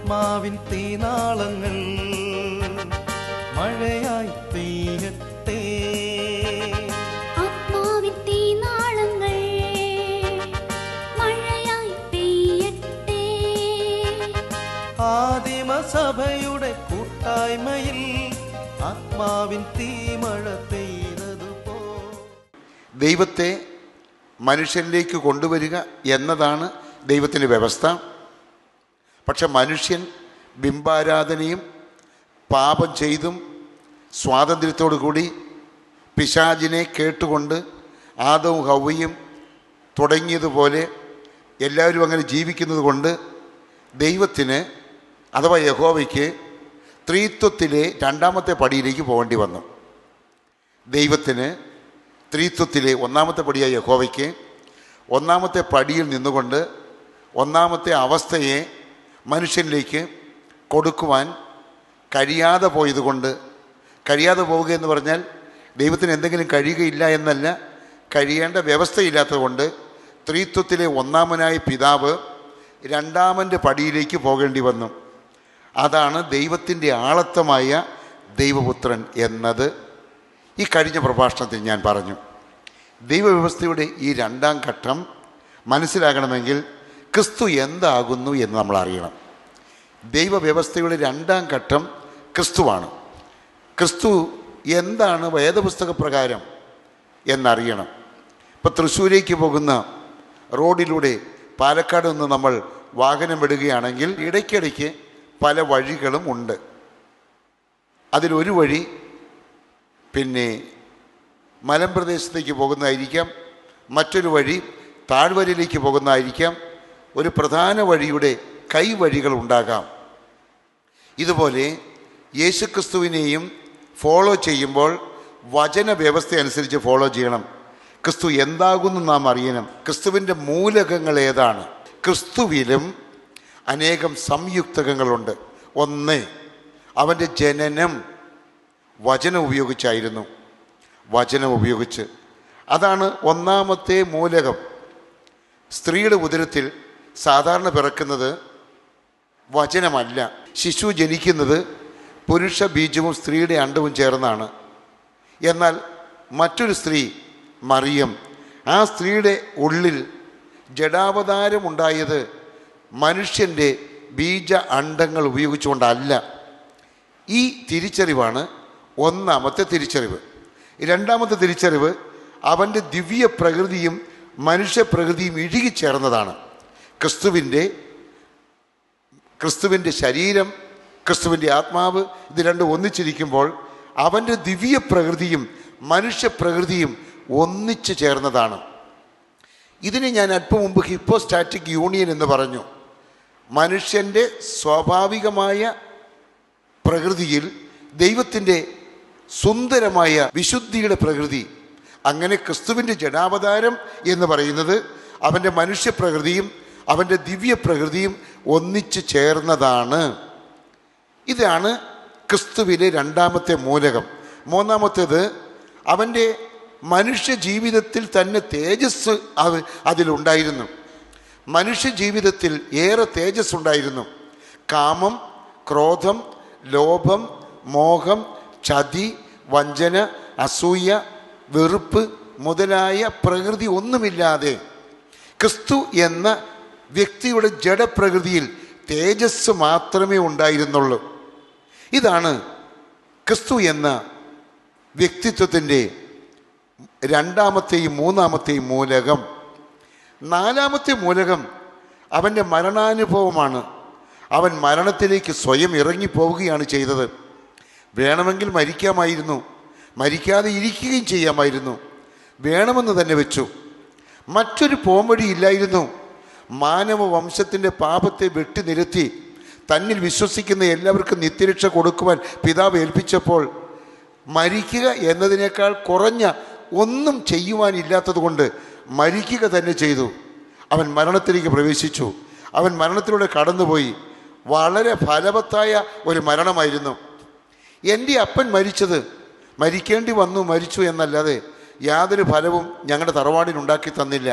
ആത്മാവിൻ തീനാളങ്ങൾ മഴയായി പെയ്യട്ടെ. ആത്മാവിൻ തീനാളങ്ങൾ മഴയായി പെയ്യട്ടെ. ആദിമസഭയുടെ കൂട്ടായ്മയിൽ ആത്മാവിൻ തീമഴ പെയ്തതുപോ. ദൈവത്തെ മനുഷ്യനിലേക്ക് കൊണ്ടുവരിക എന്നതാണ് ദൈവത്തിൻ്റെ വ്യവസ്ഥ. പക്ഷെ മനുഷ്യൻ ബിംബാരാധനയും പാപം ചെയ്തും സ്വാതന്ത്ര്യത്തോടു കൂടി പിശാചിനെ കേട്ടുകൊണ്ട് ആദവും ഹവ്വയും തുടങ്ങിയതുപോലെ എല്ലാവരും അങ്ങനെ ജീവിക്കുന്നത് കൊണ്ട് ദൈവത്തിന് അഥവാ യഹോവയ്ക്ക് ത്രിത്വത്തിലെ രണ്ടാമത്തെ പടിയിലേക്ക് പോകേണ്ടി വന്നു. ദൈവത്തിന് ത്രിത്വത്തിലെ ഒന്നാമത്തെ പടിയായ യഹോവയ്ക്ക് ഒന്നാമത്തെ പടിയിൽ നിന്നുകൊണ്ട് ഒന്നാമത്തെ അവസ്ഥയെ മനുഷ്യനിലേക്ക് കൊടുക്കുവാൻ കഴിയാതെ പോയതുകൊണ്ട്, കഴിയാതെ പോവുക എന്ന് പറഞ്ഞാൽ ദൈവത്തിന് എന്തെങ്കിലും കഴിയുകയില്ല എന്നല്ല, കഴിയേണ്ട വ്യവസ്ഥയില്ലാത്തതുകൊണ്ട് ത്രിത്വത്തിലെ ഒന്നാമനായ പിതാവ് രണ്ടാമൻ്റെ പടിയിലേക്ക് പോകേണ്ടി വന്നു. അതാണ് ദൈവത്തിൻ്റെ ആളത്വമായ ദൈവപുത്രൻ എന്നത് ഈ കഴിഞ്ഞ പ്രഭാഷണത്തിൽ ഞാൻ പറഞ്ഞു. ദൈവവ്യവസ്ഥയുടെ ഈ രണ്ടാം ഘട്ടം മനസ്സിലാകണമെങ്കിൽ ക്രിസ്തു എന്താകുന്നു എന്ന് നമ്മൾ അറിയണം. ദൈവവ്യവസ്ഥയുടെ രണ്ടാം ഘട്ടം ക്രിസ്തുവാണ്. ക്രിസ്തു എന്താണ് വേദപുസ്തക പ്രകാരം എന്നറിയണം. ഇപ്പോൾ തൃശ്ശൂരേക്ക് പോകുന്ന റോഡിലൂടെ പാലക്കാട് നിന്ന് നമ്മൾ വാഹനം വിടുകയാണെങ്കിൽ ഇടയ്ക്കിടയ്ക്ക് പല വഴികളും ഉണ്ട്. അതിലൊരു വഴി മലമ്പ്രദേശത്തേക്ക് പോകുന്നതായിരിക്കാം, മറ്റൊരു വഴി താഴ്വരയിലേക്ക് പോകുന്നതായിരിക്കാം, ഒരു പ്രധാന വഴിയുടെ കൈവഴികൾ ഉണ്ടാകാം. ഇതുപോലെ യേശുക്രിസ്തുവിനെയും ഫോളോ ചെയ്യുമ്പോൾ വചന വ്യവസ്ഥ അനുസരിച്ച് ഫോളോ ചെയ്യണം. ക്രിസ്തു എന്താകുന്നു നാം അറിയണം. ക്രിസ്തുവിൻ്റെ മൂലകങ്ങൾ ഏതാണ്? ക്രിസ്തുവിലും അനേകം സംയുക്തകങ്ങളുണ്ട്. ഒന്ന്, അവൻ്റെ ജനനം വചനം ഉപയോഗിച്ചായിരുന്നു. വചനം ഉപയോഗിച്ച്, അതാണ് ഒന്നാമത്തെ മൂലകം. സ്ത്രീയുടെ ഉദരത്തിൽ സാധാരണ പിറക്കുന്നത് വചനമല്ല. ശിശു ജനിക്കുന്നത് പുരുഷ ബീജവും സ്ത്രീയുടെ അണ്ടവും ചേർന്നാണ്. എന്നാൽ മറ്റൊരു സ്ത്രീ മറിയം, ആ സ്ത്രീയുടെ ഉള്ളിൽ ജഡാവതാരമുണ്ടായത് മനുഷ്യൻ്റെ ബീജ അണ്ടങ്ങൾ ഉപയോഗിച്ചുകൊണ്ടല്ല. ഈ തിരിച്ചറിവാണ് ഒന്നാമത്തെ തിരിച്ചറിവ്. രണ്ടാമത്തെ തിരിച്ചറിവ് അവൻ്റെ ദിവ്യ പ്രകൃതിയും മനുഷ്യപ്രകൃതിയും ഇഴുകിച്ചേർന്നതാണ്. ക്രിസ്തുവിൻ്റെ ശരീരം, ക്രിസ്തുവിൻ്റെ ആത്മാവ്, ഇത് രണ്ടും ഒന്നിച്ചിരിക്കുമ്പോൾ അവൻ്റെ ദിവ്യ പ്രകൃതിയും മനുഷ്യപ്രകൃതിയും ഒന്നിച്ചു ചേർന്നതാണ്. ഇതിനെ ഞാൻ അല്പം മുമ്പ് ഹിപ്പോസ്റ്റാറ്റിക് യൂണിയൻ എന്ന് പറഞ്ഞു. മനുഷ്യൻ്റെ സ്വാഭാവികമായ പ്രകൃതിയിൽ ദൈവത്തിൻ്റെ സുന്ദരമായ വിശുദ്ധിയുടെ പ്രകൃതി. അങ്ങനെ ക്രിസ്തുവിൻ്റെ ജഡാവതാരം എന്ന് പറയുന്നത് അവൻ്റെ മനുഷ്യപ്രകൃതിയും അവൻ്റെ ദിവ്യ പ്രകൃതിയും ഒന്നിച്ചു ചേർന്നതാണ്. ഇതാണ് ക്രിസ്തുവിലെ രണ്ടാമത്തെ മൂലകം. മൂന്നാമത്തേത്, അവൻ്റെ മനുഷ്യ ജീവിതത്തിൽ തന്നെ തേജസ് അതിലുണ്ടായിരുന്നു. മനുഷ്യ ജീവിതത്തിൽ ഏറെ തേജസ് ഉണ്ടായിരുന്നു. കാമം, ക്രോധം, ലോഭം, മോഹം, ചതി, വഞ്ചന, അസൂയ, വെറുപ്പ് മുതലായ പ്രകൃതി ഒന്നുമില്ലാതെ ക്രിസ്തു എന്ന വ്യക്തിയുടെ ജഡപ്രകൃതിയിൽ തേജസ് മാത്രമേ ഉണ്ടായിരുന്നുള്ളൂ. ഇതാണ് ക്രിസ്തു എന്ന വ്യക്തിത്വത്തിൻ്റെ രണ്ടാമത്തെയും മൂന്നാമത്തെയും മൂലകം. നാലാമത്തെ മൂലകം അവൻ്റെ മരണാനുഭവമാണ്. അവൻ മരണത്തിലേക്ക് സ്വയം ഇറങ്ങിപ്പോവുകയാണ് ചെയ്തത്. വേണമെങ്കിൽ മരിക്കാമായിരുന്നു, മരിക്കാതെ ഇരിക്കുകയും ചെയ്യാമായിരുന്നു. വേണമെന്ന് തന്നെ വെച്ചു. മറ്റൊരു പോംവഴിയില്ലായിരുന്നു. മാനവ വംശത്തിൻ്റെ പാപത്തെ വെട്ടിനിരത്തി തന്നിൽ വിശ്വസിക്കുന്ന എല്ലാവർക്കും നിത്യരക്ഷ കൊടുക്കുവാൻ പിതാവ് ഏൽപ്പിച്ചപ്പോൾ മരിക്കുക എന്നതിനേക്കാൾ കുറഞ്ഞ ഒന്നും ചെയ്യുവാനില്ലാത്തത് കൊണ്ട് മരിക്കുക തന്നെ ചെയ്തു. അവൻ മരണത്തിലേക്ക് പ്രവേശിച്ചു. അവൻ മരണത്തിലൂടെ കടന്നുപോയി. വളരെ ഫലവത്തായ ഒരു മരണമായിരുന്നു. എൻ്റെ അപ്പൻ മരിച്ചത് മരിക്കേണ്ടി വന്നു, മരിച്ചു എന്നല്ലാതെ യാതൊരു ഫലവും ഞങ്ങളുടെ തറവാടിനുണ്ടാക്കി തന്നില്ല.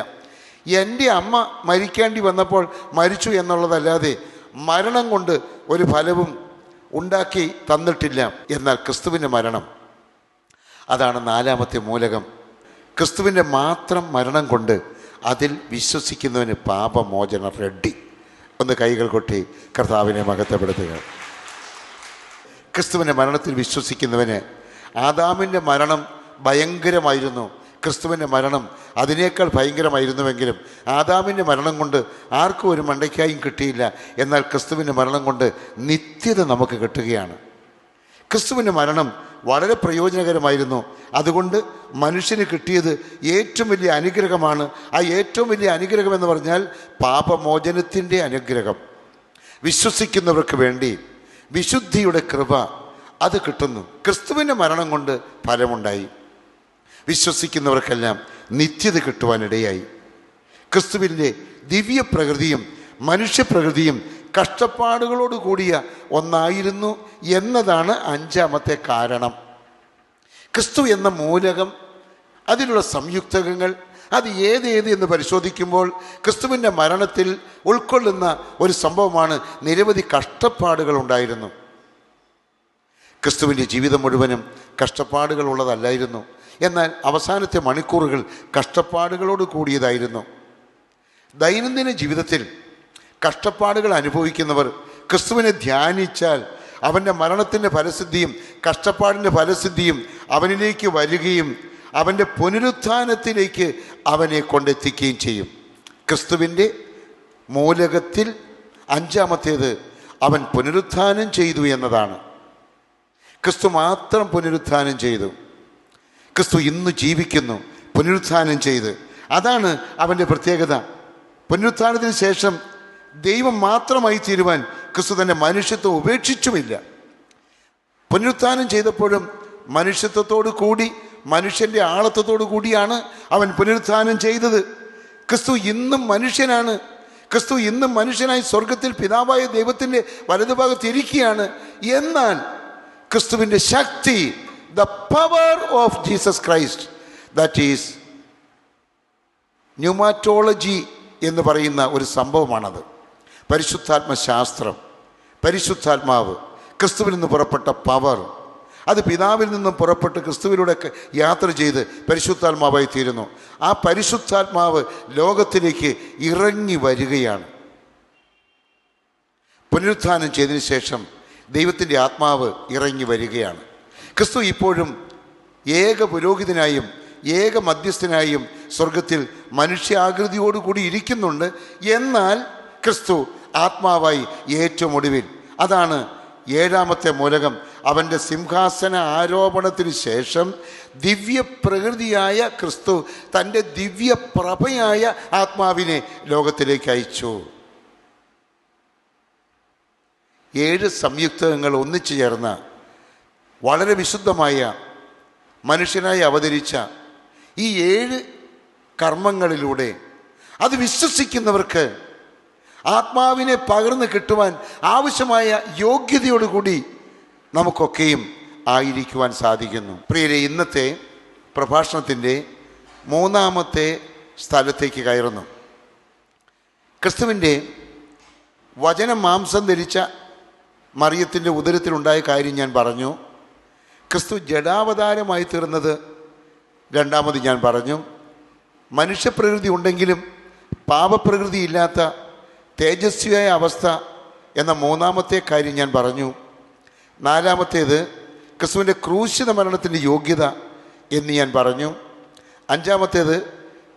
എൻ്റെ അമ്മ മരിക്കേണ്ടി വന്നപ്പോൾ മരിച്ചു എന്നുള്ളതല്ലാതെ മരണം കൊണ്ട് ഒരു ഫലവും ഉണ്ടാക്കി തന്നിട്ടില്ല. എന്നാൽ ക്രിസ്തുവിൻ്റെ മരണം, അതാണ് നാലാമത്തെ മൂലകം. ക്രിസ്തുവിൻ്റെ മാത്രം മരണം കൊണ്ട് അതിൽ വിശ്വസിക്കുന്നവന് പാപമോചനം റെഡി. ഒന്ന് കൈകൾ കൊട്ടി കർത്താവിനെ മഹത്വപ്പെടുത്തുക. ക്രിസ്തുവിൻ്റെ മരണത്തിൽ വിശ്വസിക്കുന്നവന് ആദാമിൻ്റെ മരണം ഭയങ്കരമായിരുന്നു, ക്രിസ്തുവിൻ്റെ മരണം അതിനേക്കാൾ ഭയങ്കരമായിരുന്നുവെങ്കിലും ആദാമിൻ്റെ മരണം കൊണ്ട് ആർക്കും ഒരു മണ്ടയ്ക്കായും കിട്ടിയില്ല. എന്നാൽ ക്രിസ്തുവിൻ്റെ മരണം കൊണ്ട് നിത്യത നമുക്ക് കിട്ടുകയാണ്. ക്രിസ്തുവിൻ്റെ മരണം വളരെ പ്രയോജനകരമായിരുന്നു. അതുകൊണ്ട് മനുഷ്യന് കിട്ടിയത് ഏറ്റവും വലിയ അനുഗ്രഹമാണ്. ആ ഏറ്റവും വലിയ അനുഗ്രഹം എന്ന് പറഞ്ഞാൽ പാപമോചനത്തിൻ്റെ അനുഗ്രഹം. വിശ്വസിക്കുന്നവർക്ക് വേണ്ടി വിശുദ്ധിയുടെ കൃപ അത് കിട്ടുന്നു. ക്രിസ്തുവിൻ്റെ മരണം കൊണ്ട് ഫലമുണ്ടായി. വിശ്വസിക്കുന്നവർക്കെല്ലാം നിത്യത കിട്ടുവാനിടയായി. ക്രിസ്തുവിൻ്റെ ദിവ്യപ്രകൃതിയും മനുഷ്യപ്രകൃതിയും കഷ്ടപ്പാടുകളോട് കൂടിയ ഒന്നായിരുന്നു എന്നതാണ് അഞ്ചാമത്തെ കാരണം. ക്രിസ്തു എന്ന മൂലകം, അതിലുള്ള സംയുക്തകങ്ങൾ, അത് ഏതേത് എന്ന് പരിശോധിക്കുമ്പോൾ ക്രിസ്തുവിൻ്റെ മരണത്തിൽ ഉൾക്കൊള്ളുന്ന ഒരു സംഭവമാണ് നിരവധി കഷ്ടപ്പാടുകൾ ഉണ്ടായിരുന്നു. ക്രിസ്തുവിൻ്റെ ജീവിതം മുഴുവനും കഷ്ടപ്പാടുകൾ ഉള്ളതല്ലായിരുന്നു. എന്നാൽ അവസാനത്തെ മണിക്കൂറുകൾ കഷ്ടപ്പാടുകളോട് കൂടിയതായിരുന്നു. ദൈനംദിന ജീവിതത്തിൽ കഷ്ടപ്പാടുകൾ അനുഭവിക്കുന്നവർ ക്രിസ്തുവിനെ ധ്യാനിച്ചാൽ അവൻ്റെ മരണത്തിൻ്റെ ഫലസിദ്ധിയും കഷ്ടപ്പാടിൻ്റെ ഫലസിദ്ധിയും അവനിലേക്ക് വരികയും അവൻ്റെ പുനരുത്ഥാനത്തിലേക്ക് അവനെ കൊണ്ടെത്തിക്കുകയും ചെയ്യും. ക്രിസ്തുവിൻ്റെ മൂലകത്തിൽ അഞ്ചാമത്തേത് അവൻ പുനരുത്ഥാനം ചെയ്തു എന്നതാണ്. ക്രിസ്തു മാത്രം പുനരുത്ഥാനം ചെയ്തു. ക്രിസ്തു ഇന്ന് ജീവിക്കുന്നു പുനരുത്ഥാനം ചെയ്ത്. അതാണ് അവൻ്റെ പ്രത്യേകത. പുനരുത്ഥാനത്തിന് ശേഷം ദൈവം മാത്രമായി തീരുവാൻ ക്രിസ്തു തൻ്റെ മനുഷ്യത്വം ഉപേക്ഷിച്ചുമില്ല. പുനരുത്ഥാനം ചെയ്തപ്പോഴും മനുഷ്യത്വത്തോടു കൂടി, മനുഷ്യൻ്റെ ആളത്വത്തോടു കൂടിയാണ് അവൻ പുനരുത്ഥാനം ചെയ്തത്. ക്രിസ്തു ഇന്നും മനുഷ്യനാണ്. ക്രിസ്തു ഇന്നും മനുഷ്യനായി സ്വർഗത്തിൽ പിതാവായ ദൈവത്തിൻ്റെ വലതുഭാഗത്ത് ഇരിക്കുകയാണ്. എന്നാൽ ക്രിസ്തുവിൻ്റെ ശക്തി, the power of Jesus Christ, that is ന്യൂമാറ്റോളജി എന്ന് പറയുന്ന ഒരു സംഭവമാണത്. പരിശുദ്ധാത്മശാസ്ത്രം, പരിശുദ്ധാത്മാവ്, ക്രിസ്തുവിൽ നിന്ന് പുറപ്പെട്ട പവർ, അത് പിതാവിൽ നിന്നും പുറപ്പെട്ട് ക്രിസ്തുവിലൂടെ യാത്ര ചെയ്ത് പരിശുദ്ധാത്മാവായി തീരുന്നു. ആ പരിശുദ്ധാത്മാവ് ലോകത്തിലേക്ക് ഇറങ്ങി വരികയാണ്. പുനരുത്ഥാനം ചെയ്തതിന് ശേഷം ദൈവത്തിൻ്റെ ആത്മാവ് ഇറങ്ങി വരികയാണ്. ക്രിസ്തു ഇപ്പോഴും ഏക പുരോഹിതനായും ഏക മധ്യസ്ഥനായും സ്വർഗത്തിൽ മനുഷ്യാകൃതിയോടുകൂടി ഇരിക്കുന്നുണ്ട്. എന്നാൽ ക്രിസ്തു ആത്മാവായി ഏറ്റവും ഒടുവിൽ, അതാണ് ഏഴാമത്തെ മൂലകം, അവൻ്റെ സിംഹാസന ആരോപണത്തിന് ശേഷം ദിവ്യപ്രകൃതിയായ ക്രിസ്തു തൻ്റെ ദിവ്യപ്രഭയായ ആത്മാവിനെ ലോകത്തിലേക്ക് അയച്ചു. 7 സംയുക്തങ്ങൾ ഒന്നിച്ചു ചേർന്ന വളരെ വിശുദ്ധമായ മനുഷ്യനായി അവതരിച്ച ഈ 7 കർമ്മങ്ങളിലൂടെ അത് വിശ്വസിക്കുന്നവർക്ക് ആത്മാവിനെ പകർന്നു കിട്ടുവാൻ ആവശ്യമായ യോഗ്യതയോടുകൂടി നമുക്കൊക്കെയും ആയിരിക്കുവാൻ സാധിക്കുന്നു. പ്രിയരെ, ഇന്നത്തെ പ്രഭാഷണത്തിൻ്റെ 3ാമത്തെ സ്ഥലത്തേക്ക് കയറുന്നു. ക്രിസ്തുവിൻ്റെ വചനം മാംസം ധരിച്ച മറിയത്തിൻ്റെ ഉദരത്തിലുണ്ടായ കാര്യം ഞാൻ പറഞ്ഞു. ക്രിസ്തു ജഡാവതാരമായി തീർന്നത് രണ്ടാമത് ഞാൻ പറഞ്ഞു. മനുഷ്യപ്രകൃതി ഉണ്ടെങ്കിലും പാപപ്രകൃതി ഇല്ലാത്ത തേജസ്വിയായ അവസ്ഥ എന്ന 3ാമത്തെ കാര്യം ഞാൻ പറഞ്ഞു. 4ാമത്തേത് ക്രിസ്തുവിൻ്റെ ക്രൂശിത മരണത്തിൻ്റെ യോഗ്യത എന്ന് ഞാൻ പറഞ്ഞു. 5ാമത്തേത്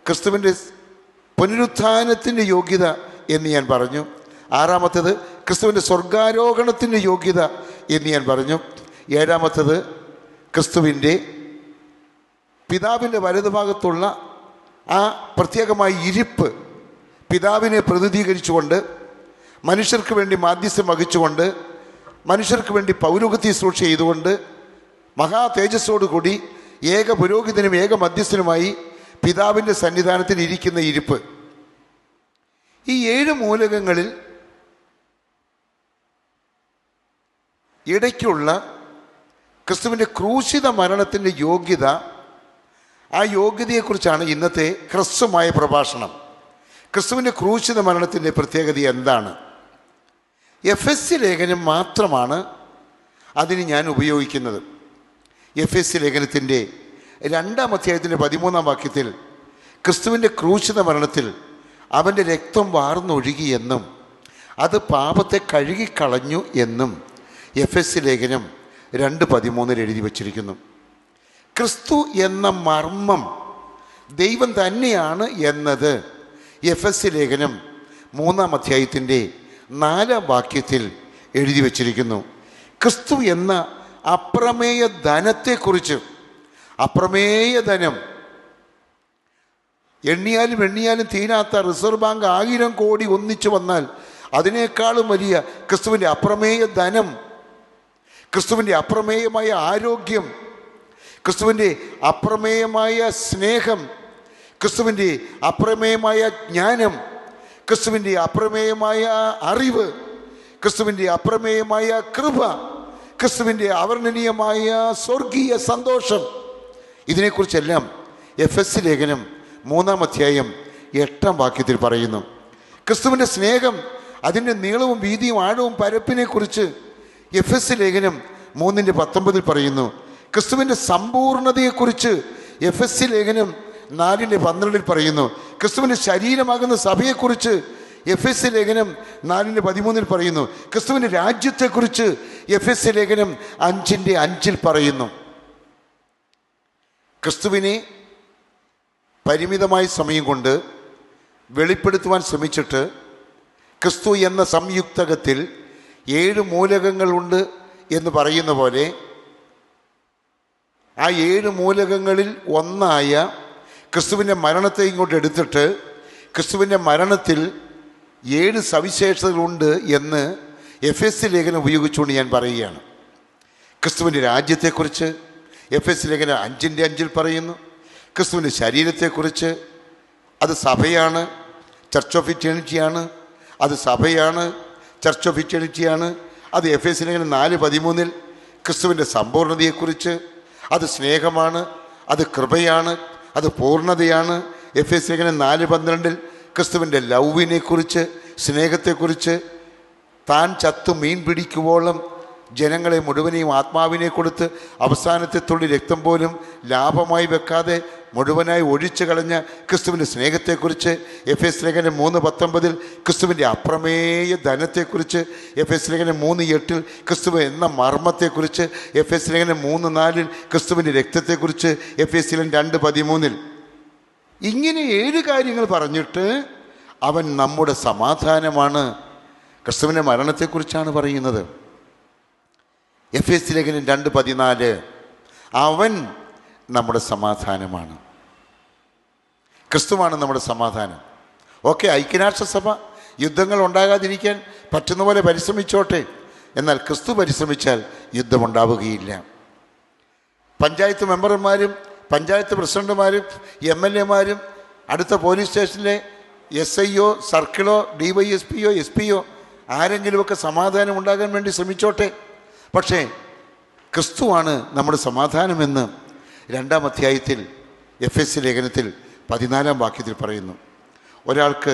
ക്രിസ്തുവിൻ്റെ പുനരുത്ഥാനത്തിൻ്റെ യോഗ്യത എന്ന് ഞാൻ പറഞ്ഞു. 6ാമത്തേത് ക്രിസ്തുവിൻ്റെ സ്വർഗാരോഹണത്തിൻ്റെ യോഗ്യത എന്ന് ഞാൻ പറഞ്ഞു. 7ാമത്തേത് ക്രിസ്തുവിൻ്റെ പിതാവിൻ്റെ വലതുഭാഗത്തുള്ള ആ പ്രത്യേകമായ ഇരിപ്പ്, പിതാവിനെ പ്രതിനിധീകരിച്ചുകൊണ്ട്, മനുഷ്യർക്ക് വേണ്ടി മാധ്യസ്ഥം വഹിച്ചുകൊണ്ട്, മനുഷ്യർക്ക് വേണ്ടി പൗരോഹിത്യ ശുശ്രൂഷ ചെയ്തുകൊണ്ട്, മഹാ തേജസ്സോടുകൂടി ഏക പുരോഹിതനും ഏക മധ്യസ്ഥനുമായി പിതാവിൻ്റെ സന്നിധാനത്തിൽ ഇരിക്കുന്ന ഇരിപ്പ്. ഈ 7 മൂലകങ്ങളിൽ ഇടയ്ക്കുള്ള ക്രിസ്തുവിൻ്റെ ക്രൂശിത മരണത്തിൻ്റെ യോഗ്യത, ആ യോഗ്യതയെക്കുറിച്ചാണ് ഇന്നത്തെ ഹ്രസ്വമായ പ്രഭാഷണം. ക്രിസ്തുവിൻ്റെ ക്രൂശിത മരണത്തിൻ്റെ പ്രത്യേകത എന്താണ്? എഫ്.എസ്.സി ലേഖനം മാത്രമാണ് അതിന് ഞാൻ ഉപയോഗിക്കുന്നത്. എഫ്.എസ്.സി ലേഖനത്തിൻ്റെ 2-ാം അധ്യായത്തിൻ്റെ 13-ാം വാക്യത്തിൽ ക്രിസ്തുവിൻ്റെ ക്രൂശിത മരണത്തിൽ അവൻ്റെ രക്തം വാർന്നൊഴുകിയെന്നും അത് പാപത്തെ കഴുകിക്കളഞ്ഞു എന്നും എഫ്.എസ്.സി ലേഖനം 2:13 എഴുതി വച്ചിരിക്കുന്നു. ക്രിസ്തു എന്ന മർമ്മം ദൈവം തന്നെയാണ് എന്നത് എഫ്.എസ്.സി ലേഖനം 3-ാം അധ്യായത്തിൻ്റെ 4-ാം വാക്യത്തിൽ എഴുതി വച്ചിരിക്കുന്നു. ക്രിസ്തു എന്ന അപ്രമേയ ധനത്തെക്കുറിച്ച്, അപ്രമേയ ധനം, എണ്ണിയാലും തീരാത്ത റിസർവ് ബാങ്ക് 1000 കോടി ഒന്നിച്ചു വന്നാൽ അതിനേക്കാളും വലിയ ക്രിസ്തുവിൻ്റെ അപ്രമേയ ധനം, ക്രിസ്തുവിൻ്റെ അപ്രമേയമായ ആരോഗ്യം, ക്രിസ്തുവിൻ്റെ അപ്രമേയമായ സ്നേഹം, ക്രിസ്തുവിൻ്റെ അപ്രമേയമായ ജ്ഞാനം, ക്രിസ്തുവിൻ്റെ അപ്രമേയമായ അറിവ്, ക്രിസ്തുവിൻ്റെ അപ്രമേയമായ കൃപ, ക്രിസ്തുവിൻ്റെ അവർണ്ണനീയമായ സ്വർഗീയ സന്തോഷം, ഇതിനെക്കുറിച്ചെല്ലാം എഫ്.എസ്.സി ലേഖനം 3-ാം അധ്യായം 8-ാം വാക്യത്തിൽ പറയുന്നു. ക്രിസ്തുവിൻ്റെ സ്നേഹം, അതിൻ്റെ നീളവും വീതിയും ആഴവും പരപ്പിനെക്കുറിച്ച് എഫ്.എസ്.സി ലേഖനം 3:19 പറയുന്നു. ക്രിസ്തുവിൻ്റെ സമ്പൂർണതയെക്കുറിച്ച് എഫ്.എസ്.സി ലേഖനം 4:12 പറയുന്നു. ക്രിസ്തുവിൻ്റെ ശരീരമാകുന്ന സഭയെക്കുറിച്ച് എഫ്.എസ്.സി ലേഖനം 4:13 പറയുന്നു. ക്രിസ്തുവിൻ്റെ രാജ്യത്തെക്കുറിച്ച് എഫ്.എസ്.സി ലേഖനം 5:5 പറയുന്നു. ക്രിസ്തുവിനെ പരിമിതമായ സമയം കൊണ്ട് വെളിപ്പെടുത്തുവാൻ ശ്രമിച്ചിട്ട് ക്രിസ്തു എന്ന സംയുക്തകത്തിൽ 7 മൂലകങ്ങളുണ്ട് എന്ന് പറയുന്ന പോലെ ആ 7 മൂലകങ്ങളിൽ ഒന്നായ ക്രിസ്തുവിൻ്റെ മരണത്തെ ഇങ്ങോട്ട് എടുത്തിട്ട് ക്രിസ്തുവിൻ്റെ മരണത്തിൽ 7 സവിശേഷതകളുണ്ട് എന്ന് എഫ്.എസ്.സി ലേഖനം ഉപയോഗിച്ചുകൊണ്ട് ഞാൻ പറയുകയാണ്. ക്രിസ്തുവിൻ്റെ രാജ്യത്തെക്കുറിച്ച് എഫ്.എസ്.സി ലേഖനം 5:5 പറയുന്നു. ക്രിസ്തുവിൻ്റെ ശരീരത്തെക്കുറിച്ച് അത് സഭയാണ്, ചർച്ച് ഓഫ് ഇറ്റേണിറ്റിയാണ്, അത് സഭയാണ്, ചർച്ച് ഓഫ് ഇറ്റേണിറ്റിയാണ്. അത് എഫ്.എസ്.സി ലേഖനം 4:13 ക്രിസ്തുവിൻ്റെ സമ്പൂർണതയെക്കുറിച്ച് അത് സ്നേഹമാണ്, അത് കൃപയാണ്, അത് പൂർണ്ണതയാണ്. എഫ്.എസ്.സി ലേഖനം 4:12 ക്രിസ്തുവിൻ്റെ ലൗവിനെക്കുറിച്ച്, സ്നേഹത്തെക്കുറിച്ച്, താൻ ചത്തു മീൻ പിടിക്കുവോളം ജനങ്ങളെ മുഴുവനെയും ആത്മാവിനെ കൊടുത്ത് അവസാനത്തെ തുള്ളി രക്തം പോലും ലാഭമായി വെക്കാതെ മുഴുവനായി ഒഴിച്ചു കളഞ്ഞ ക്രിസ്തുവിൻ്റെ സ്നേഹത്തെക്കുറിച്ച് എഫ്.എസ്.സി ലേഖനം 3:19 ക്രിസ്തുവിൻ്റെ അപ്രമേയ ധനത്തെക്കുറിച്ച്, എഫ്.എസ്.സി ലേഖനം 3:8 ക്രിസ്തു എന്ന മർമ്മത്തെക്കുറിച്ച്, എഫ്.എസ്.സി ലേഖനം 3:4 ക്രിസ്തുവിൻ്റെ രക്തത്തെക്കുറിച്ച്, എഫ്.എസ്.സി ലേഖനം 2:13 ഇങ്ങനെ 7 കാര്യങ്ങൾ പറഞ്ഞിട്ട് അവൻ നമ്മുടെ സമാധാനമാണ്. ക്രിസ്തുവിൻ്റെ മരണത്തെക്കുറിച്ചാണ് പറയുന്നത്. എഫ്.എസ്.സി ലേഖനം 2:14 അവൻ നമ്മുടെ സമാധാനമാണ്. ക്രിസ്തുവാണ് നമ്മുടെ സമാധാനം. ഓക്കെ, ഐക്യരാഷ്ട്രസഭ യുദ്ധങ്ങൾ ഉണ്ടാകാതിരിക്കാൻ പറ്റുന്ന പോലെ പരിശ്രമിച്ചോട്ടെ, എന്നാൽ ക്രിസ്തു പരിശ്രമിച്ചാൽ യുദ്ധമുണ്ടാവുകയില്ല. പഞ്ചായത്ത് മെമ്പർമാരും പഞ്ചായത്ത് പ്രസിഡന്റുമാരും എം.എൽ.എമാരും അടുത്ത പോലീസ് സ്റ്റേഷനിലെ എസ്.ഐയോ സർക്കിളോ DYSPയോ SP-യോ ആരെങ്കിലുമൊക്കെ സമാധാനം ഉണ്ടാകാൻ വേണ്ടി ശ്രമിച്ചോട്ടെ. പക്ഷേ ക്രിസ്തുവാണ് നമ്മുടെ സമാധാനമെന്ന് 2-ാം അധ്യായത്തിൽ എഫ്.എസ്.സി ലേഖനത്തിൽ 14-ാം വാക്യത്തിൽ പറയുന്നു. ഒരാൾക്ക്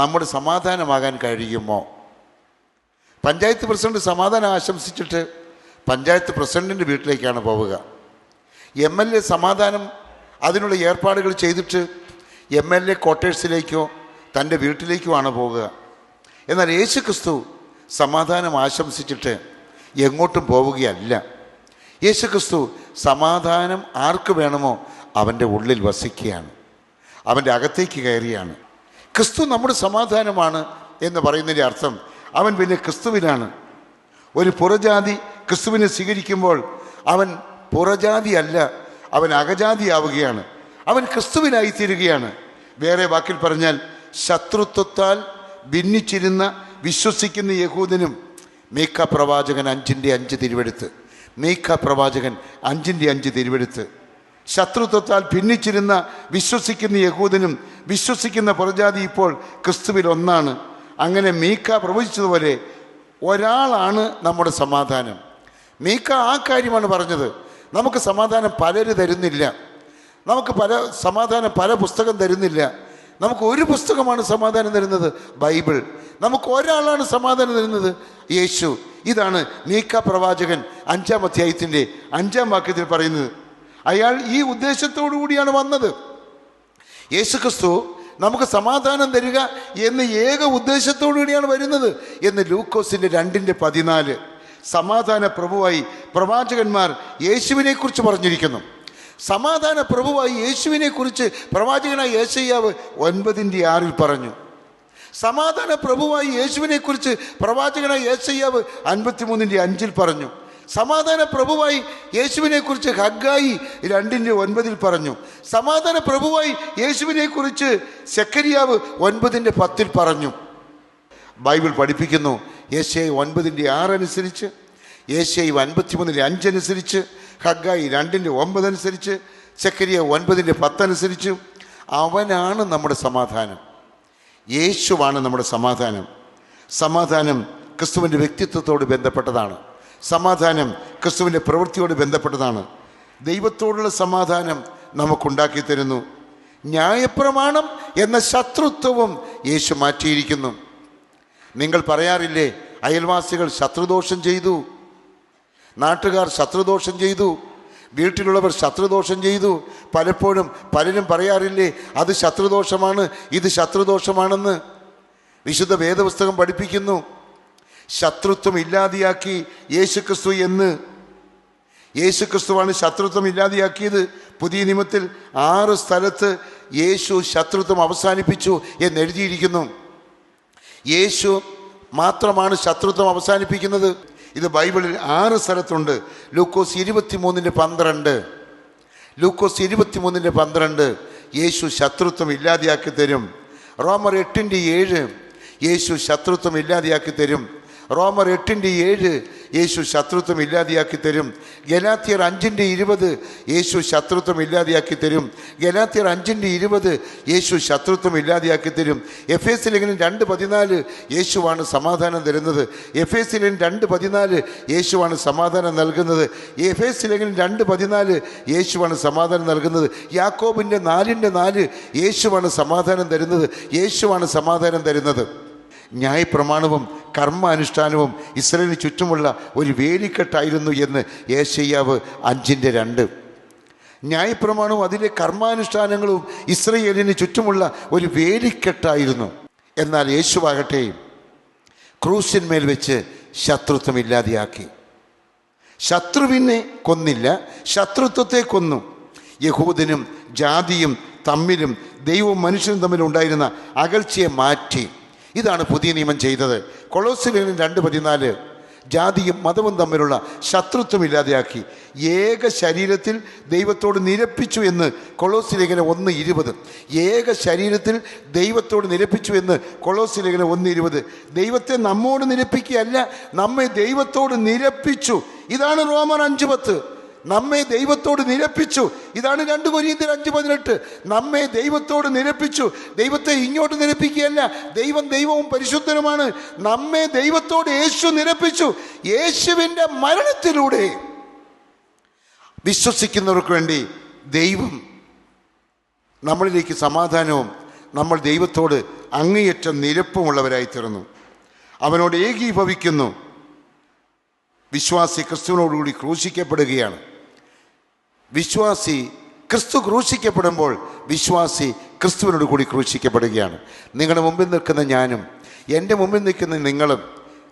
നമ്മുടെ സമാധാനമാകാൻ കഴിയുമോ? പഞ്ചായത്ത് പ്രസിഡന്റ് സമാധാനം ആശംസിച്ചിട്ട് പഞ്ചായത്ത് പ്രസിഡന്റിൻ്റെ വീട്ടിലേക്കാണ് പോവുക. എം.എൽ.എ സമാധാനം അതിനുള്ള ഏർപ്പാടുകൾ ചെയ്തിട്ട് എം.എൽ.എ ക്വാർട്ടേഴ്സിലേക്കോ തൻ്റെ വീട്ടിലേക്കോ ആണ് പോവുക. എന്നാൽ യേശു ക്രിസ്തു സമാധാനം ആശംസിച്ചിട്ട് എങ്ങോട്ടും പോവുകയല്ല. യേശു ക്രിസ്തു സമാധാനം ആർക്ക് വേണമോ അവൻ്റെ ഉള്ളിൽ വസിക്കുകയാണ്, അവൻ്റെ അകത്തേക്ക് കയറിയാണ്. ക്രിസ്തു നമ്മുടെ സമാധാനമാണ് എന്ന് പറയുന്നതിൻ്റെ അർത്ഥം അവൻ പിന്നെ ക്രിസ്തുവിനാണ്. ഒരു പുറജാതി ക്രിസ്തുവിനെ സ്വീകരിക്കുമ്പോൾ അവൻ പുറജാതിയല്ല, അവൻ അകജാതിയാവുകയാണ്, അവൻ ക്രിസ്തുവിനായിത്തീരുകയാണ്. വേറെ വാക്കിൽ പറഞ്ഞാൽ ശത്രുത്വത്താൽ ഭിന്നിച്ചിരുന്ന വിശ്വസിക്കുന്ന യഹൂദനും മീഖ പ്രവാചകൻ 5:5 തിരുവെടുത്ത്, മീഖ പ്രവാചകൻ 5:5 തിരുവെടുത്ത്, ശത്രുത്വത്താൽ ഭിന്നിച്ചിരുന്ന വിശ്വസിക്കുന്ന യഹൂദനും വിശ്വസിക്കുന്ന പുറജാതി ഇപ്പോൾ ക്രിസ്തുവിൽ ഒന്നാണ്. അങ്ങനെ മീഖ പ്രവചിച്ചതുപോലെ ഒരാളാണ് നമ്മുടെ സമാധാനം. മീഖ ആ കാര്യമാണ് പറഞ്ഞത്. നമുക്ക് സമാധാനം പലര് തരുന്നില്ല, നമുക്ക് സമാധാനം പല പുസ്തകം തരുന്നില്ല. നമുക്ക് ഒരു പുസ്തകമാണ് സമാധാനം തരുന്നത്, ബൈബിൾ. നമുക്ക് ഒരാളാണ് സമാധാനം തരുന്നത്, യേശു. ഇതാണ് മീക്ക പ്രവാചകൻ 5-ാം അധ്യായത്തിൻ്റെ 5-ാം വാക്യത്തിൽ പറയുന്നത്. അയാൾ ഈ ഉദ്ദേശത്തോടു കൂടിയാണ് വന്നത്. യേശു ക്രിസ്തു നമുക്ക് സമാധാനം തരിക എന്ന് ഏക ഉദ്ദേശത്തോടു കൂടിയാണ് വരുന്നത് എന്ന് ലൂക്കോസിൻ്റെ 2:14 സമാധാന പ്രഭുവായി പ്രവാചകന്മാർ യേശുവിനെ കുറിച്ച് പറഞ്ഞിരിക്കുന്നു. സമാധാന പ്രഭുവായി യേശുവിനെ കുറിച്ച് പ്രവാചകനായ യേശയ്യാവ് 9:6 പറഞ്ഞു. സമാധാന പ്രഭുവായി യേശുവിനെ കുറിച്ച് പ്രവാചകനായ യേശയ്യാവ് 53:5 പറഞ്ഞു. സമാധാന പ്രഭുവായി യേശുവിനെ കുറിച്ച് ഹഗ്ഗായി 2:9 പറഞ്ഞു. സമാധാന പ്രഭുവായി യേശുവിനെ കുറിച്ച് സെക്കരിയാവ് 9:10 പറഞ്ഞു. ബൈബിൾ പഠിപ്പിക്കുന്നു യേശയ്യ 9:6 അനുസരിച്ച്, യേശയ്യ 53:5 അനുസരിച്ച്, ഹഗ്ഗായി 2:9 അനുസരിച്ച്, സെക്കരിയ 9:10 അനുസരിച്ച് അവനാണ് നമ്മുടെ സമാധാനം. യേശുവാണ് നമ്മുടെ സമാധാനം. സമാധാനം ക്രിസ്തുവിൻ്റെ വ്യക്തിത്വത്തോട് ബന്ധപ്പെട്ടതാണ്. സമാധാനം ക്രിസ്തുവിൻ്റെ പ്രവൃത്തിയോട് ബന്ധപ്പെട്ടതാണ്. ദൈവത്തോടുള്ള സമാധാനം നമുക്കുണ്ടാക്കി തരുന്നു. ന്യായപ്രമാണം എന്ന ശത്രുത്വവും യേശു മാറ്റിയിരിക്കുന്നു. നിങ്ങൾ പറയാറില്ലേ, അയൽവാസികൾ ശത്രുദോഷം ചെയ്തു, നാട്ടുകാർ ശത്രുദോഷം ചെയ്തു, വീട്ടിലുള്ളവർ ശത്രുദോഷം ചെയ്തു. പലപ്പോഴും പലരും പറയാറില്ലേ, അത് ശത്രുദോഷമാണ്, ഇത് ശത്രുദോഷമാണെന്ന്. വിശുദ്ധ വേദപുസ്തകം പഠിപ്പിക്കുന്നു ശത്രുത്വം ഇല്ലാതെയാക്കി യേശുക്രിസ്തു എന്ന്. യേശുക്രിസ്തുവാണ് ശത്രുത്വം ഇല്ലാതെയാക്കിയത്. പുതിയ നിയമത്തിൽ 6 സ്ഥലത്ത് യേശു ശത്രുത്വം അവസാനിപ്പിച്ചു എന്നെഴുതിയിരിക്കുന്നു. യേശു മാത്രമാണ് ശത്രുത്വം അവസാനിപ്പിക്കുന്നത്. ഇത് ബൈബിളിൽ 6 സ്ഥലത്തുണ്ട്. ലൂക്കോസ് 23:12 ലൂക്കോസ് 23:12 യേശു ശത്രുത്വം ഇല്ലാതെയാക്കി തരും. റോമർ 8:7 യേശു ശത്രുത്വം ഇല്ലാതെയാക്കി തരും. റോമർ 8:7 യേശു ശത്രുത്വം ഇല്ലാതെയാക്കി തരും. ഗലാത്യർ 5:20 യേശു ശത്രുത്വം ഇല്ലാതെയാക്കി തരും. ഗലാത്യർ 5:20 യേശു ശത്രുത്വം ഇല്ലാതെയാക്കി തരും. എഫേസ്യ ലേഖനം 2:14 യേശുവാണ് സമാധാനം തരുന്നത്. എഫേസ്യ ലേഖനം 2:14 യേശുവാണ് സമാധാനം നൽകുന്നത്. എഫേസ്യ ലേഖനം 2:14 യേശുവാണ് സമാധാനം നൽകുന്നത്. യാക്കോബിൻ്റെ 4:4 യേശുവാണ് സമാധാനം തരുന്നത്. യേശുവാണ് സമാധാനം തരുന്നത്. ന്യായപ്രമാണവും കർമാനുഷ്ഠാനവും ഇസ്രായേലിന് ചുറ്റുമുള്ള ഒരു വേലിക്കെട്ടായിരുന്നു എന്ന് യേശയ്യാവ് 5:2. ന്യായപ്രമാണവും അതിലെ കർമാനുഷ്ഠാനങ്ങളും ഇസ്രായേലിന് ചുറ്റുമുള്ള ഒരു വേലിക്കെട്ടായിരുന്നു. എന്നാൽ യേശുവാകട്ടെ ക്രൂശിന്മേൽ വെച്ച് ശത്രുത്വം ഇല്ലാതെയാക്കി. ശത്രുവിനെ കൊന്നില്ല, ശത്രുത്വത്തെ കൊന്നു. യഹൂദനും ജാതിയും തമ്മിലും ദൈവവും മനുഷ്യനും തമ്മിലുണ്ടായിരുന്ന അകൽച്ചയെ മാറ്റി. ഇതാണ് പുതിയ നിയമം ചെയ്തത്. കൊളോസ്യർ 2:14 ജാതിയും മതവും തമ്മിലുള്ള ശത്രുത്വം ഇല്ലാതെയാക്കി. ഏക ശരീരത്തിൽ ദൈവത്തോട് നിരപ്പിച്ചു എന്ന് കൊളോസ്യ ലേഖനം 1:20. ഏക ശരീരത്തിൽ ദൈവത്തോട് നിരപ്പിച്ചു എന്ന് കൊളോസ്യ ലേഖനം 1:20. ദൈവത്തെ നമ്മോട് നിരപ്പിക്കുകയല്ല, നമ്മെ ദൈവത്തോട് നിരപ്പിച്ചു. ഇതാണ് റോമർ 5:10. നമ്മെ ദൈവത്തോട് നിരപ്പിച്ചു. ഇതാണ് 2 കൊരിന്ത്യർ 5:18. നമ്മെ ദൈവത്തോട് നിരപ്പിച്ചു. ദൈവത്തെ ഇങ്ങോട്ട് നിരപ്പിക്കുകയല്ല, ദൈവം ദൈവവും പരിശുദ്ധനുമാണ്. നമ്മെ ദൈവത്തോട് യേശു നിരപ്പിച്ചു. യേശുവിൻ്റെ മരണത്തിലൂടെ വിശ്വസിക്കുന്നവർക്ക് വേണ്ടി ദൈവം നമ്മളിലേക്ക് സമാധാനവും നമ്മൾ ദൈവത്തോട് അങ്ങേയറ്റം നിരപ്പുമുള്ളവരായി തീർന്നു. അവനോട് ഏകീഭവിക്കുന്നു. വിശ്വാസി ക്രിസ്തുവിനോടുകൂടി ക്രൂശിക്കപ്പെടുകയാണ്. വിശ്വാസി ക്രിസ്തു ക്രൂശിക്കപ്പെടുമ്പോൾ വിശ്വാസി ക്രിസ്തുവിനോട് കൂടി ക്രൂശിക്കപ്പെടുകയാണ്. നിങ്ങളുടെ മുമ്പിൽ നിൽക്കുന്ന ഞാനും എൻ്റെ മുമ്പിൽ നിൽക്കുന്ന നിങ്ങളും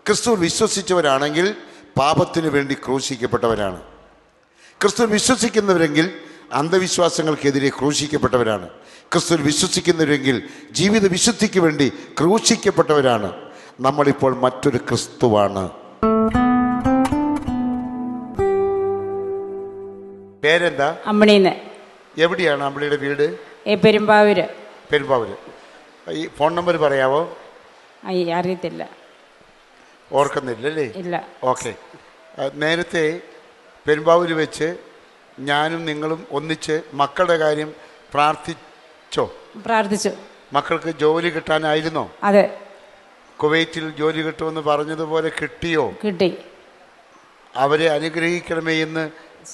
ക്രിസ്തു വിശ്വസിച്ചവരാണെങ്കിൽ പാപത്തിന് വേണ്ടി ക്രൂശിക്കപ്പെട്ടവരാണ്. ക്രിസ്തു വിശ്വസിക്കുന്നവരെങ്കിൽ അന്ധവിശ്വാസങ്ങൾക്കെതിരെ ക്രൂശിക്കപ്പെട്ടവരാണ്. ക്രിസ്തു വിശ്വസിക്കുന്നവരെങ്കിൽ ജീവിത വിശുദ്ധിക്ക് വേണ്ടി ക്രൂശിക്കപ്പെട്ടവരാണ്. നമ്മളിപ്പോൾ മറ്റൊരു ക്രിസ്തുവാണ്. പേരെന്താ? അമ്മണീന്ന്. എവിടെയാണ് അമ്പിളിയുടെ വീട്? പെരുമ്പാവൂര്. പെരുമ്പാവൂര്. ഈ ഫോൺ നമ്പർ പറയാവോ? അറിയത്തില്ല. ഓർക്കുന്നില്ലല്ലേ? ഇല്ല. ഓക്കെ. നേരത്തെ പെരുമ്പാവൂര് വെച്ച് ഞാനും നിങ്ങളും ഒന്നിച്ച് മക്കളുടെ കാര്യം പ്രാർത്ഥിച്ചു. മക്കൾക്ക് ജോലി കിട്ടാനായിരുന്നോ? അതെ. കുവൈറ്റിൽ ജോലി കിട്ടുമെന്ന് പറഞ്ഞതുപോലെ കിട്ടിയോ? കിട്ടി. അവരെ അനുഗ്രഹിക്കണമേ എന്ന്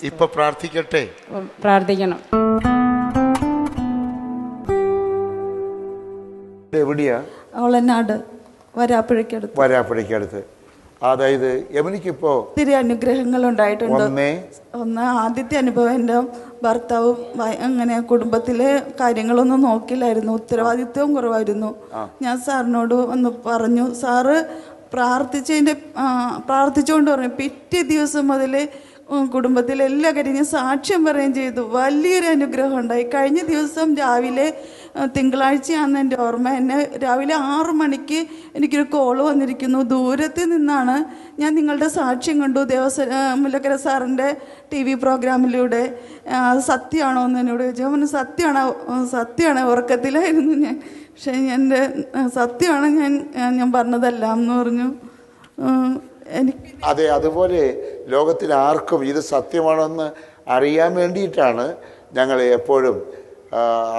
ഇപ്പൊ പ്രാർത്ഥിക്കട്ടെ. പ്രാർത്ഥിക്കണം. എവിടെയാ? ഓളനാട്, വരാപ്പുഴയ്ക്കടുത്ത്. അതായത് യമുനയ്ക്കിപ്പോ ഒത്തിരി അനുഗ്രഹങ്ങൾ ഉണ്ടായിട്ടുണ്ട്. ഒന്ന് ആദ്യത്തെ അനുഭവം, എൻ്റെ ഭർത്താവ് അങ്ങനെ കുടുംബത്തിലെ കാര്യങ്ങളൊന്നും നോക്കില്ലായിരുന്നു, ഉത്തരവാദിത്വം കുറവായിരുന്നു. ഞാൻ സാറിനോട് ഒന്ന് പറഞ്ഞു, സാറ് പ്രാർത്ഥിച്ചുകൊണ്ട് പറഞ്ഞു. പിറ്റേ ദിവസം മുതൽ കുടുംബത്തിലെ എല്ലാ കാര്യങ്ങളും സാക്ഷ്യം പറയുകയും ചെയ്തു. വലിയൊരു അനുഗ്രഹം ഉണ്ടായി. കഴിഞ്ഞ ദിവസം രാവിലെ, തിങ്കളാഴ്ചയാണെന്ന് എൻ്റെ ഓർമ്മ, എന്നെ രാവിലെ 6 മണിക്ക് എനിക്കൊരു കോള് വന്നിരിക്കുന്നു. ദൂരത്ത് നിന്നാണ്. ഞാൻ നിങ്ങളുടെ സാക്ഷ്യം കണ്ടു മുല്ലക്കര സാറിൻ്റെ TV പ്രോഗ്രാമിലൂടെ. സത്യമാണോ എന്ന് എന്നോട് ചോദിച്ചു. സത്യമാണ്. ഉറക്കത്തിലായിരുന്നു ഞാൻ. പക്ഷേ എൻ്റെ സത്യമാണ്, ഞാൻ പറഞ്ഞതല്ല എന്ന് പറഞ്ഞു. അതെ, അതുപോലെ ലോകത്തിൽ ആർക്കും ഇത് സത്യമാണെന്ന് അറിയാൻ വേണ്ടിയിട്ടാണ് ഞങ്ങൾ എപ്പോഴും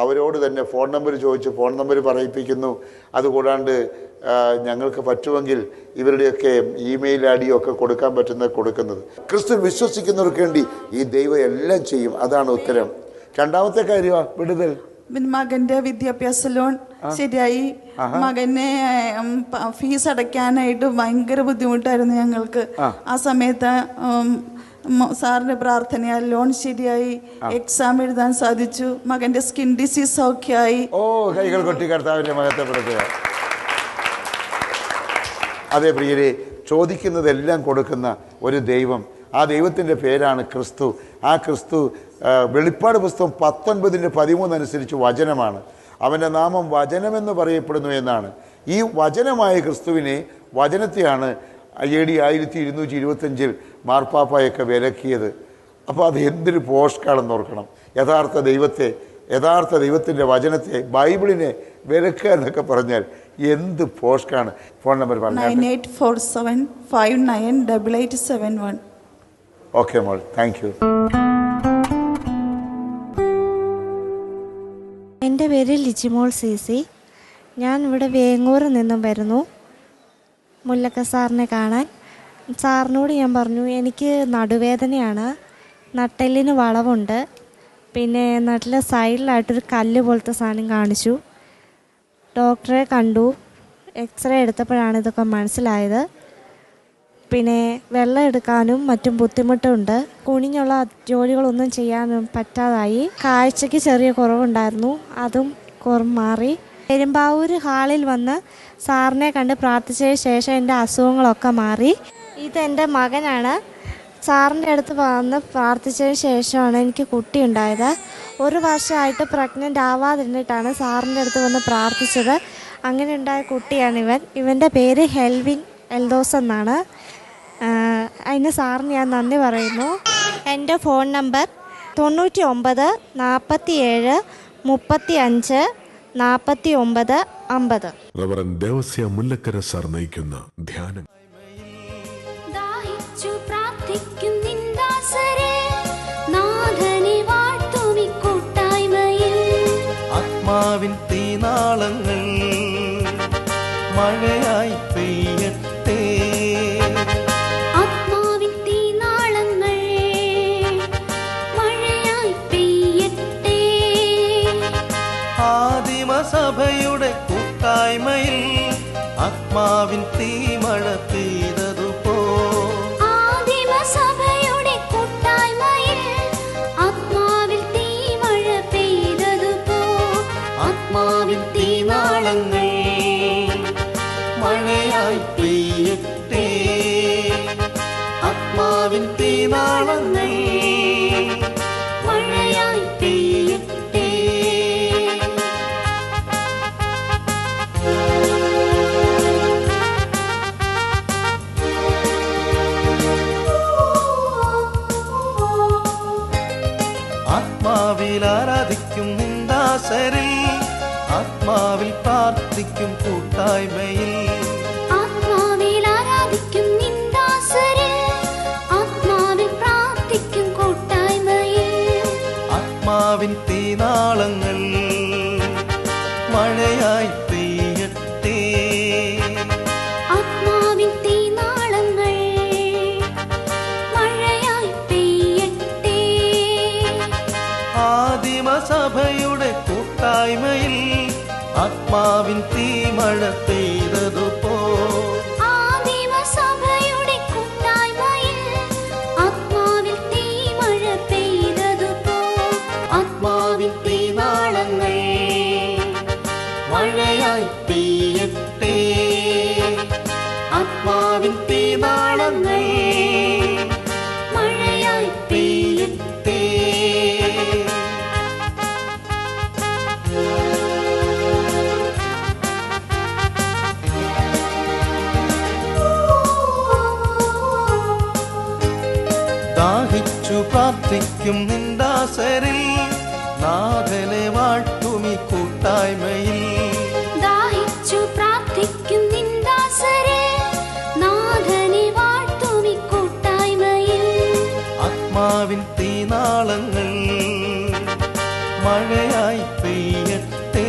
അവരോട് തന്നെ ഫോൺ നമ്പർ ചോദിച്ച് ഫോൺ നമ്പർ പറയിപ്പിക്കുന്നു. അതുകൂടാണ്ട് ഞങ്ങൾക്ക് പറ്റുമെങ്കിൽ ഇവരുടെയൊക്കെ ഇമെയിൽ ID ഒക്കെ കൊടുക്കാൻ കൊടുക്കുന്നത്. ക്രിസ്തു വിശ്വസിക്കുന്നവർക്ക് വേണ്ടി ഈ ദൈവം എല്ലാം ചെയ്യും. അതാണ് ഉത്തരം. രണ്ടാമത്തെ കാര്യമാണ് വിടുതൽ. മകൻ്റെ വിദ്യാഭ്യാസ ലോൺ ശരിയായി. മകനെ ഫീസ് അടയ്ക്കാനായിട്ട് ഭയങ്കര ബുദ്ധിമുട്ടായിരുന്നു ഞങ്ങൾക്ക്. ആ സമയത്ത് സാറിൻ്റെ പ്രാർത്ഥനയാൽ ലോൺ ശരിയായി. എക്സാം എഴുതാൻ സാധിച്ചു. മകൻ്റെ സ്കിൻ ഡിസീസ് സൗഖ്യമായി. കൈകൾ കൊട്ടി കർത്താവിന്റെ മഹത്വപ്പെടുത്തുക. അതെ പ്രിയരെ, ചോദിക്കുന്നതെല്ലാം കൊടുക്കുന്ന ഒരു ദൈവം. ആ ദൈവത്തിൻ്റെ പേരാണ് ക്രിസ്തു. ആ ക്രിസ്തു വെളിപ്പാട് പുസ്തകം 19:13 അനുസരിച്ച് വചനമാണ്. അവൻ്റെ നാമം വചനമെന്ന് പറയപ്പെടുന്നു എന്നാണ്. ഈ വചനമായ ക്രിസ്തുവിനെ, വചനത്തെയാണ് AD 1225 മാർപ്പാപ്പായൊക്കെ വിലക്കിയത്. അപ്പോൾ അത് എന്തൊരു പോഷ്കാണെന്ന് ഓർക്കണം. യഥാർത്ഥ ദൈവത്തിൻ്റെ വചനത്തെ, ബൈബിളിനെ വിലക്കുക എന്നൊക്കെ പറഞ്ഞാൽ എന്ത് പോഷ്കാണ്. ഫോൺ നമ്പർ പറഞ്ഞു. 9847598871. ഓക്കെ മോൾ, താങ്ക് യു. എൻ്റെ പേര് ലിജിമോൾ CC. ഞാൻ ഇവിടെ വേങ്ങൂരിൽ നിന്നും വരുന്നു മുല്ലക്ക സാറിനെ കാണാൻ. സാറിനോട് ഞാൻ പറഞ്ഞു, എനിക്ക് നടുവേദനയാണ്, നട്ടെല്ലിന് വളവുണ്ട്, പിന്നെ നട്ടിലെ സൈഡിലായിട്ടൊരു കല്ല് പോലത്തെ സാധനം കാണിച്ചു. ഡോക്ടറെ കണ്ടു. എക്സ്റേ എടുത്തപ്പോഴാണ് ഇതൊക്കെ മനസ്സിലായത്. പിന്നെ വെള്ളം എടുക്കാനും മറ്റും ബുദ്ധിമുട്ടുണ്ട്. കുനിഞ്ഞുള്ള ജോലികളൊന്നും ചെയ്യാനും പറ്റാതായി. കാഴ്ചയ്ക്ക് ചെറിയ കുറവുണ്ടായിരുന്നു, അതും മാറി. പെരുമ്പാവൂർ ഹാളിൽ വന്ന് സാറിനെ കണ്ട് പ്രാർത്ഥിച്ചതിന് ശേഷം എൻ്റെ അസുഖങ്ങളൊക്കെ മാറി. ഇതെൻ്റെ മകനാണ്. സാറിൻ്റെ അടുത്ത് വന്ന് പ്രാർത്ഥിച്ചതിന് ശേഷമാണ് എനിക്ക് കുട്ടി ഉണ്ടായത്. 1 വർഷമായിട്ട് പ്രഗ്നൻ്റ് ആവാതിരുന്നിട്ടാണ് സാറിൻ്റെ അടുത്ത് വന്ന് പ്രാർത്ഥിച്ചത്. അങ്ങനെ ഉണ്ടായ കുട്ടിയാണ് ഇവൻ്റെ പേര് ഹെൽവിൻ എൽദോസ് എന്നാണ്. അതിന് സാറിന് ഞാൻ നന്ദി പറയുന്നു. എൻ്റെ phone number 99 47 35 49 50. Reverend Devasya Mullakkara sir നയിക്കുന്ന ധ്യാനം. ദാഹിച്ചു പ്രാർത്ഥിക്കും നിന്ദാസരെ, നാഥനെ വാഴ്ത്തും ഈ കൂട്ടായ്മയിൽ. ആത്മാവിൻ തീനാളങ്ങൾ മഴയായി പെയ്യട്ടെ. ആത്മാവിൻ തീനാളങ്ങൾ മഴയായി പെയ്യട്ടെ. ആദിമസഭയുടെ കൂട്ടായ്മയിൽ ആത്മാവിൻ തീമഴ പെയ്തതുപോ. ആദിമസഭയുടെ കൂട്ടായ്മയിൽ ആത്മാവിൽ തീമഴ പെയ്തതുപോ. ആത്മാവിൻ തീനാളങ്ങൾ മഴയായി പെയ്യട്ടെ. ആത്മാവിൻ തീനാളങ്ങൾ മഴയായി പെയ്യട്ടെ. ആത്മാവിൽ ആരാധിക്കും നിന്ദാസരിൽ, ആത്മാവിൽ പ്രാർത്ഥിക്കും കൂട്ടായ്മയിൽ. ആത്മാവിൽ ആരാധിക്കും നിന്ദാസരിൽ, ആത്മാവിൽ പ്രാർത്ഥിക്കും കൂട്ടായ്മയിൽ. ആത്മാവിൻ തീനാളങ്ങൾ മഴയായി പെയ്യട്ടെ. ആത്മാവിൻ തീനാളങ്ങൾ മഴയായി പെയ്യട്ടെ. ആദിമസഭയുടെ കൂട്ടായ്മയിൽ ആത്മാവിൻ തീ തീമഴ പെയ്തതുപോ ആദിമസഭയുടെ കൂട്ടായ്മയിൽ ആത്മാവിൽ തീമഴ പെയ്തതുപോ ആത്മാവിൻ തീനാളങ്ങൾ മഴയായി പെയ്യട്ടെ. ആത്മാവിൻ തീനാളങ്ങൾ മഴയായി പെയ്യട്ടെ. ദാഹിച്ചു പ്രാർത്ഥിക്കും നിന്ദാസരിൽ നാഥനെ വാഴ്ത്തുമി കൂട്ടായ്മയിൽ. ദാഹിച്ചു പ്രാർത്ഥിക്കും നിന്ദാസരെ നാഥനെ വാഴ്ത്തുമി കൂട്ടായ്മയിൽ ആത്മാവിൻ തീനാളങ്ങൾ മഴയായി പെയ്യട്ടെ.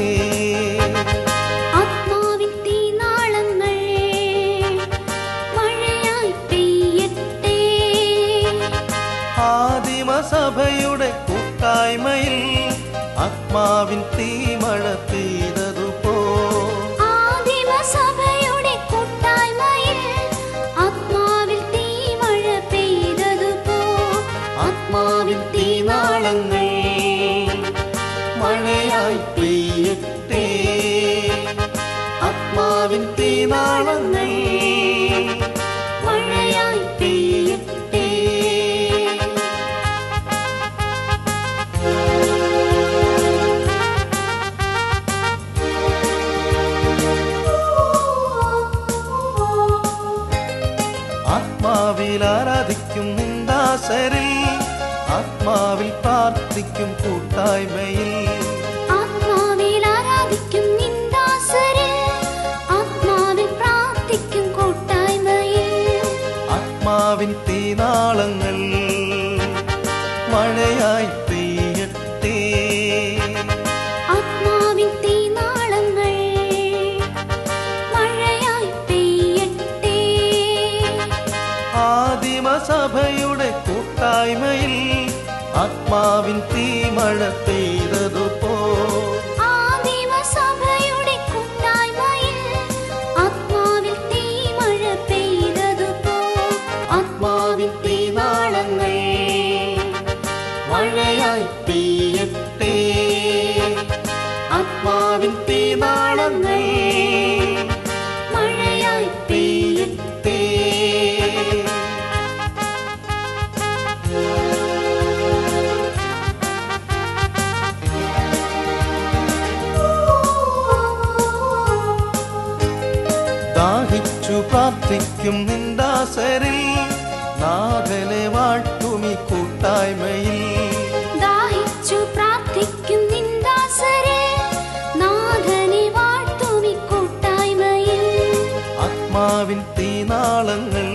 ആത്മാവിൻ തീനാളങ്ങൾ മഴയായി പെയ്യട്ടെ. ആദിമസഭയുടെ കൂട്ടായ്മയിൽ ആത്മാവിൻ തീമഴ പെയ്തതുപോ ആദിമസഭയുടെ കൂട്ടായ്മയിൽ ആത്മാവിൽ തീമഴ പെയ്തതുപോ ആത്മാവിൻ തീനാളങ്ങൾ മഴയായി പെയ്യട്ടെ. ആത്മാവിൻ തീനാളങ്ങൾ മഴയായി പെയ്യട്ടെ. ആത്മാവിൽ ആരാധിക്കും നിന്ദാസരിൽ ആത്മാവിൽ പ്രാർത്ഥിക്കും കൂട്ടായ്മയിൽ. ആത്മാവിൽ ആരാധിക്കും നിന്ദാസരെ ആത്മാവിൽ പ്രാർത്ഥിക്കും കൂട്ടായ്മയിൽ ആത്മാവിൻ തീനാളങ്ങൾ മഴയായി പെയ്യട്ടെ. ആത്മാവിൻ തീനാളങ്ങൾ മഴയായി പെയ്യട്ടെ. ആദിമസഭയുടെ കൂട്ടായ്മയിൽ ആത്മാവിൻ തീമഴ പെയ്തതുപോ ആദിമസഭയുടെ കൂട്ടായ്മയിൽ ആത്മാവിൽ തീമഴ പെയ്തതുപോ ആത്മാവിൻ തീനാളങ്ങൾ മഴയായി പെയ്യട്ടെ. ആത്മാവിൻ തീനാളങ്ങൾ മഴയായി പെയ്യട്ടെ. ദാഹിച്ചു പ്രാർത്ഥിക്കും നിന്ദാസരിൽ നാഥനെ വാഴ്ത്തുമി കൂട്ടായ്മയിൽ. ദാഹിച്ചു പ്രാർത്ഥിക്കും നിന്ദാസരെ നാഥനെ വാഴ്ത്തുമി കൂട്ടായ്മയിൽ ആത്മാവിൻ തീനാളങ്ങൾ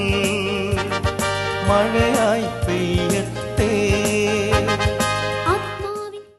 മഴയായി പെയ്യ